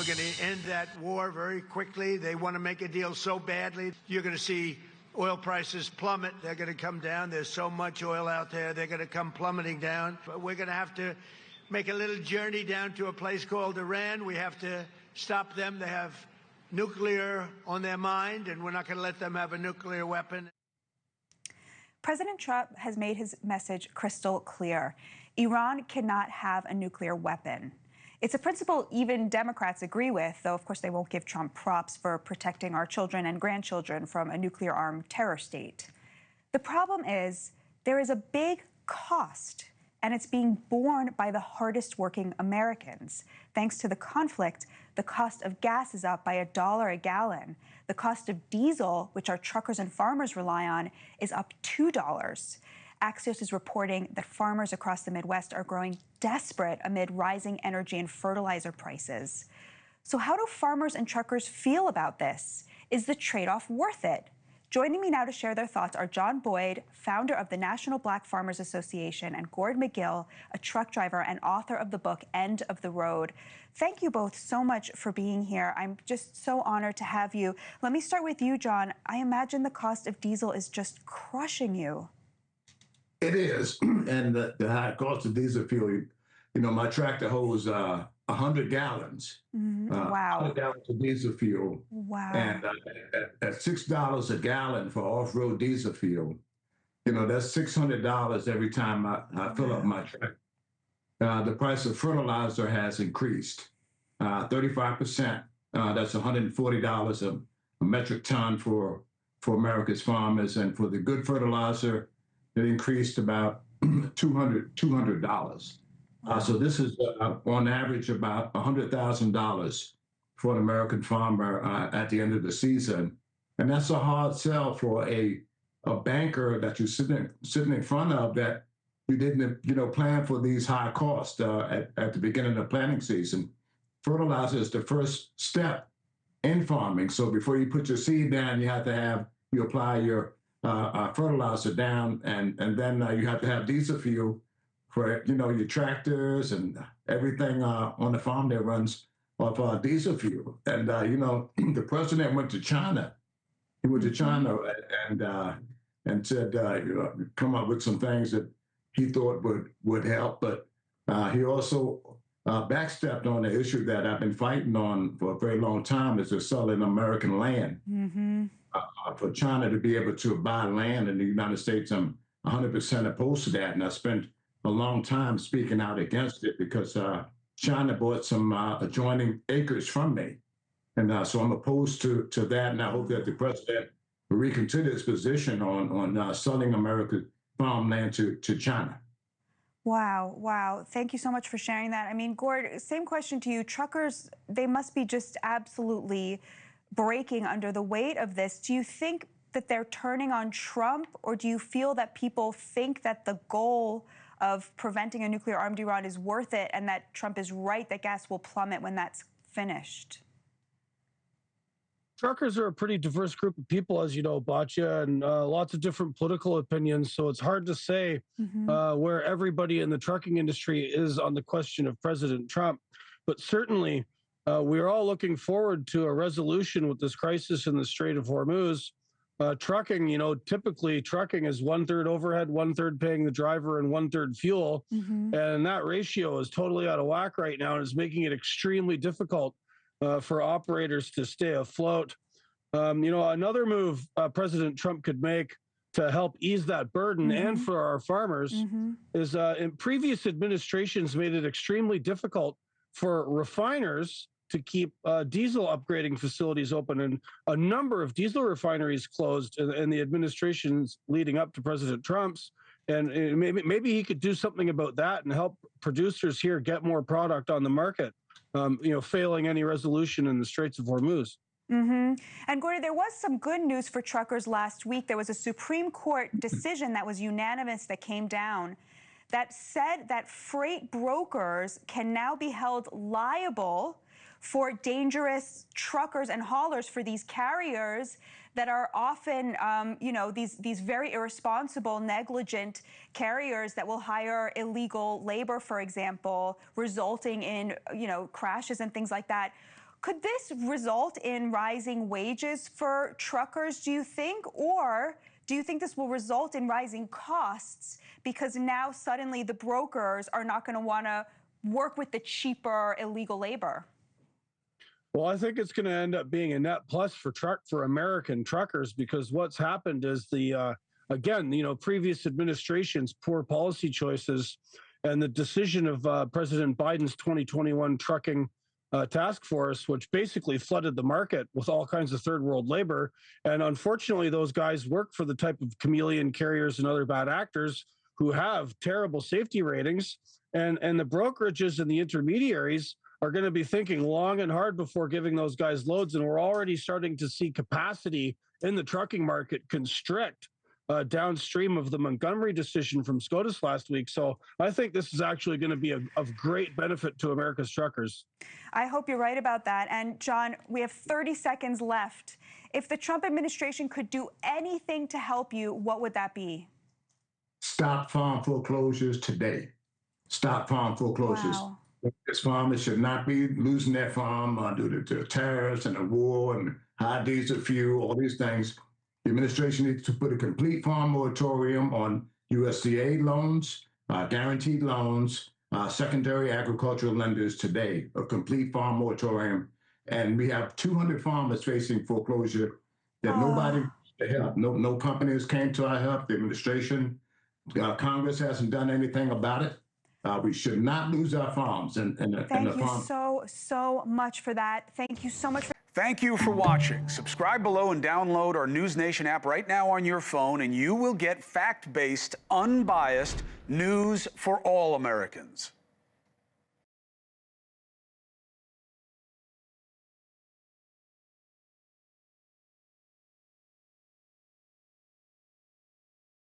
We're going to end that war very quickly. They want to make a deal so badly. You're going to see oil prices plummet. They're going to come down. There's so much oil out there. They're going to come plummeting down. But we're going to have to make a little journey down to a place called Iran. We have to stop them. They have nuclear on their mind, and we're not going to let them have a nuclear weapon. President Trump has made his message crystal clear. Iran cannot have a nuclear weapon. It's a principle even Democrats agree with, though of course they won't give Trump props for protecting our children and grandchildren from a nuclear-armed terror state. The problem is there is a big cost, and it's being borne by the hardest working Americans. Thanks to the conflict, the cost of gas is up by $1 a gallon. The cost of diesel, which our truckers and farmers rely on, is up $2. Axios is reporting that farmers across the Midwest are growing desperate amid rising energy and fertilizer prices. So how do farmers and truckers feel about this? Is the trade-off worth it? Joining me now to share their thoughts are John Boyd, founder of the National Black Farmers Association, and Gord Magill, a truck driver and author of the book End of the Road. Thank you both so much for being here. I'm just so honored to have you. Let me start with you, John. I imagine the cost of diesel is just crushing you. It is, and the high cost of diesel fuel, you know, my tractor holds 100 gallons. Wow. 100 gallons of diesel fuel. Wow. And at $6 a gallon for off-road diesel fuel, you know, that's $600 every time I fill up my tractor. The price of fertilizer has increased 35%. That's $140 a metric ton for America's farmers, and for the good fertilizer, it increased about $200. So this is on average about $100,000 for an American farmer at the end of the season. And that's a hard sell for a banker that you're sitting in front of, that you didn't, you know, plan for these high costs at the beginning of planting season. Fertilizer is the first step in farming. So before you put your seed down, you apply your fertilizer down, and then you have to have diesel fuel for, you know, your tractors and everything on the farm that runs off diesel fuel. And you know, the president went to China. He went to China and said, you know, come up with some things that he thought would help. But he also backstepped on the issue that I've been fighting on for a very long time, is to selling American land. For China to be able to buy land in the United States. I'm 100% opposed to that, and I spent a long time speaking out against it because China bought some adjoining acres from me, and so I'm opposed to that. And I hope that the president will reconsider his position on selling American farmland to China. Wow, wow. Thank you so much for sharing that. I mean, Gord, same question to you. Truckers, they must be just absolutely breaking under the weight of this. Do you think that they're turning on Trump, or do you feel that people think that the goal of preventing a nuclear-armed Iran is worth it, and that Trump is right that gas will plummet when that's finished? Truckers are a pretty diverse group of people, as you know, Batya, and lots of different political opinions. So it's hard to say where everybody in the trucking industry is on the question of President Trump. But certainly, we are all looking forward to a resolution with this crisis in the Strait of Hormuz. Trucking, you know, typically trucking is 1/3 overhead, 1/3 paying the driver, and 1/3 fuel. And that ratio is totally out of whack right now, and is making it extremely difficult for operators to stay afloat. You know, another move President Trump could make to help ease that burden and for our farmers is in previous administrations made it extremely difficult for refiners to keep diesel upgrading facilities open, and a number of diesel refineries closed in the administrations leading up to President Trump's. And maybe he could do something about that and help producers here get more product on the market, you know, failing any resolution in the Straits of Hormuz. And Gordon, there was some good news for truckers last week. There was a Supreme Court decision that was unanimous that came down that said that freight brokers can now be held liable for dangerous truckers and haulers, for these carriers that are often, you know, these very irresponsible, negligent carriers that will hire illegal labor, for example, resulting in, you know, crashes and things like that. Could this result in rising wages for truckers, do you think? Or do you think this will result in rising costs because now suddenly the brokers are not going to want to work with the cheaper illegal labor? Well, I think it's going to end up being a net plus for American truckers, because what's happened is again, previous administrations' poor policy choices and the decision of President Biden's 2021 trucking task force, which basically flooded the market with all kinds of third world labor. And unfortunately, those guys work for the type of chameleon carriers and other bad actors who have terrible safety ratings. And the brokerages and the intermediaries are going to be thinking long and hard before giving those guys loads. And we're already starting to see capacity in the trucking market constrict downstream of the Montgomery decision from SCOTUS last week. So I think this is actually going to be of great benefit to America's truckers. I hope you're right about that. And John, we have 30 seconds left. If the Trump administration could do anything to help you, what would that be? Stop farm foreclosures today. Stop farm foreclosures. Wow. This farmers should not be losing their farm due to tariffs and the war and high diesel fuel, all these things. The administration needs to put a complete farm moratorium on USDA loans, guaranteed loans, secondary agricultural lenders today, a complete farm moratorium. And we have 200 farmers facing foreclosure that nobody to help. No companies came to our help. The administration, Congress hasn't done anything about it. We should not lose our farms. Thank you so much for that. Thank you so much. Thank you for watching. Subscribe below and download our NewsNation app right now on your phone, and you will get fact-based, unbiased news for all Americans.